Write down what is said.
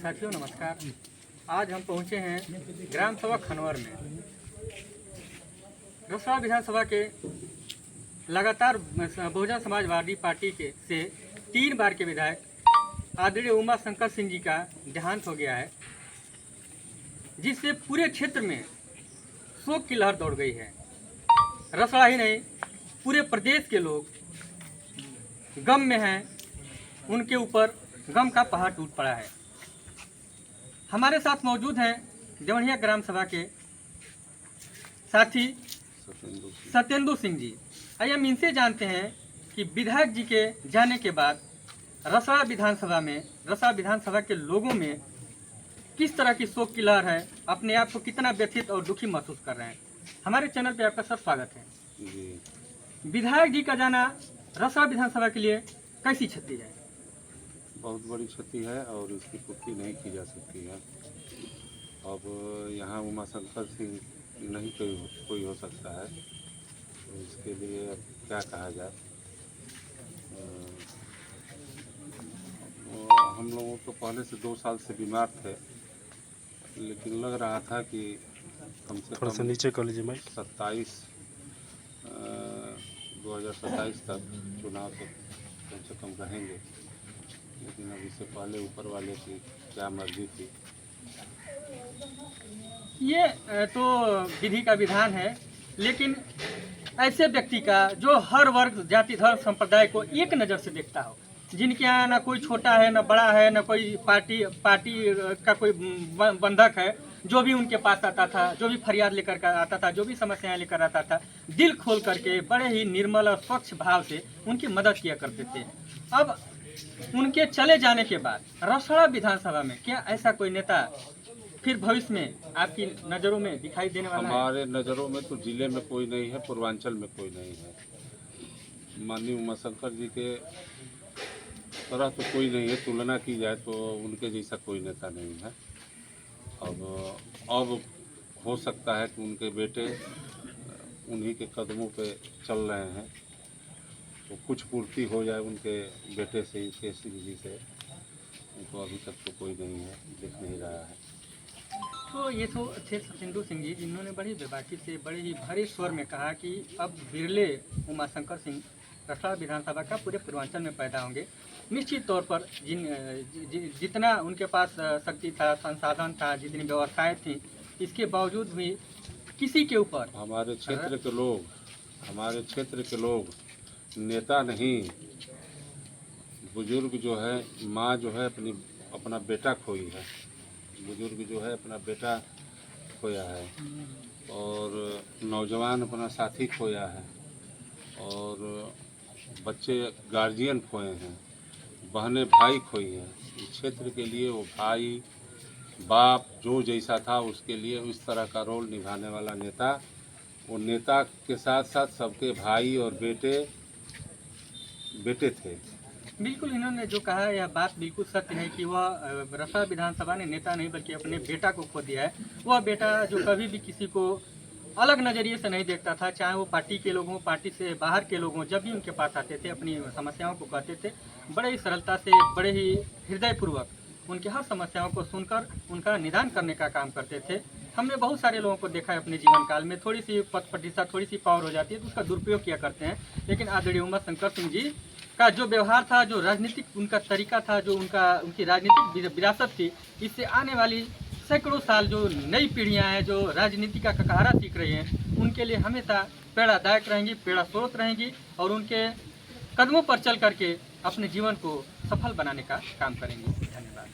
साथियों नमस्कार। आज हम पहुंचे हैं ग्राम सभा खनवर में। रसड़ा विधानसभा के लगातार बहुजन समाजवादी पार्टी के से 3 बार के विधायक आदरणीय उमा शंकर सिंह जी का देहांत हो गया है, जिससे पूरे क्षेत्र में शोक की लहर दौड़ गई है। रसड़ा ही नहीं, पूरे प्रदेश के लोग गम में हैं। उनके ऊपर गम का पहाड़ टूट पड़ा है। हमारे साथ मौजूद हैं देवनिया ग्राम सभा के साथी सत्येंदु सिंह जी। आइए हम इनसे जानते हैं कि विधायक जी के जाने के बाद रसड़ा विधानसभा के लोगों में किस तरह की शोक की लहर है, अपने आप को कितना व्यथित और दुखी महसूस कर रहे हैं। हमारे चैनल पे आपका सर स्वागत है जी। विधायक जी का जाना रसड़ा विधानसभा के लिए कैसी क्षति है? बहुत बड़ी क्षति है और इसकी पूर्ति नहीं की जा सकती है। अब यहाँ उमा शंकर सिंह नहीं कोई हो सकता है, तो इसके लिए अब क्या कहा जाए। हम लोगों तो पहले से 2 साल से बीमार थे, लेकिन लग रहा था कि कम से कम नीचे कर लीजिए 2027 तक चुनाव तक कम से कम रहेंगे, लेकिन अब इससे पहले ऊपर वाले की क्या मर्जी थी। ये तो विधि का विधान है, लेकिन ऐसे व्यक्ति का जो हर वर्ग, जाति, धर्म, संप्रदाय को एक नज़र से देखता हो, जिनके यहाँ ना कोई छोटा है ना बड़ा है, ना कोई पार्टी का कोई बंधक है, जो भी उनके पास आता था, जो भी फरियाद लेकर आता था, जो भी समस्याएं लेकर आता था, दिल खोल करके बड़े ही निर्मल और स्वच्छ भाव से उनकी मदद किया करते थे। अब उनके चले जाने के बाद रसड़ा विधानसभा में क्या ऐसा कोई नेता फिर भविष्य में आपकी नज़रों में दिखाई देने वाला है? हमारे नज़रों में तो जिले में कोई नहीं है, पूर्वांचल में कोई नहीं है। माननीय उमा शंकर जी के तरह तो कोई नहीं है, तुलना की जाए तो उनके जैसा कोई नेता नहीं है। अब हो सकता है कि उनके बेटे उन्हीं के कदमों पे चल रहे हैं, तो कुछ पूर्ति हो जाए उनके बेटे से, के सिंह जी से। तो अभी तक तो कोई नहीं है, दिख नहीं रहा है। तो ये तो थे सत्येंदु सिंह जी, जिन्होंने बड़ी बेबाकी से, बड़े ही भरे स्वर में कहा कि अब बिरले उमा शंकर सिंह रसड़ा विधानसभा का पूरे पूर्वांचल में पैदा होंगे। निश्चित तौर पर जितना उनके पास शक्ति था, संसाधन था, जितनी व्यवस्थाएं थी, इसके बावजूद भी किसी के ऊपर हमारे क्षेत्र के लोग नेता नहीं, बुजुर्ग जो है, माँ जो है अपना बेटा खोई है, बुजुर्ग जो है अपना बेटा खोया है, और नौजवान अपना साथी खोया है, और बच्चे गार्जियन खोए हैं, बहनें भाई खोई हैं। इस क्षेत्र के लिए वो भाई बाप जो जैसा था उसके लिए उस तरह का रोल निभाने वाला नेता, वो नेता के साथ साथ सबके भाई और बेटे थे। बिल्कुल, इन्होंने जो कहा है यह बात बिल्कुल सत्य है कि वह रसड़ा विधानसभा ने नेता नहीं बल्कि अपने बेटा को खो दिया है। वह बेटा जो कभी भी किसी को अलग नज़रिए से नहीं देखता था, चाहे वो पार्टी के लोग हों, पार्टी से बाहर के लोग हों, जब भी उनके पास आते थे अपनी समस्याओं को कहते थे, बड़े ही सरलता से, बड़े ही हृदयपूर्वक उनकी हर समस्याओं को सुनकर उनका निदान करने का काम करते थे। हमने बहुत सारे लोगों को देखा है अपने जीवन काल में, थोड़ी सी पद प्रतिष्ठा, थोड़ी सी पावर हो जाती है तो उसका दुरुपयोग किया करते हैं, लेकिन आदरणीय उमा शंकर सिंह जी का जो व्यवहार था, जो राजनीतिक उनका तरीका था, जो उनकी राजनीतिक विरासत थी, इससे आने वाली सैकड़ों साल जो नई पीढ़ियां हैं, जो राजनीति का ककारा सीख रही हैं, उनके लिए हमेशा प्रेरणादायक रहेंगी, प्रेरणा स्रोत रहेंगी, और उनके कदमों पर चल करके अपने जीवन को सफल बनाने का काम करेंगी। धन्यवाद।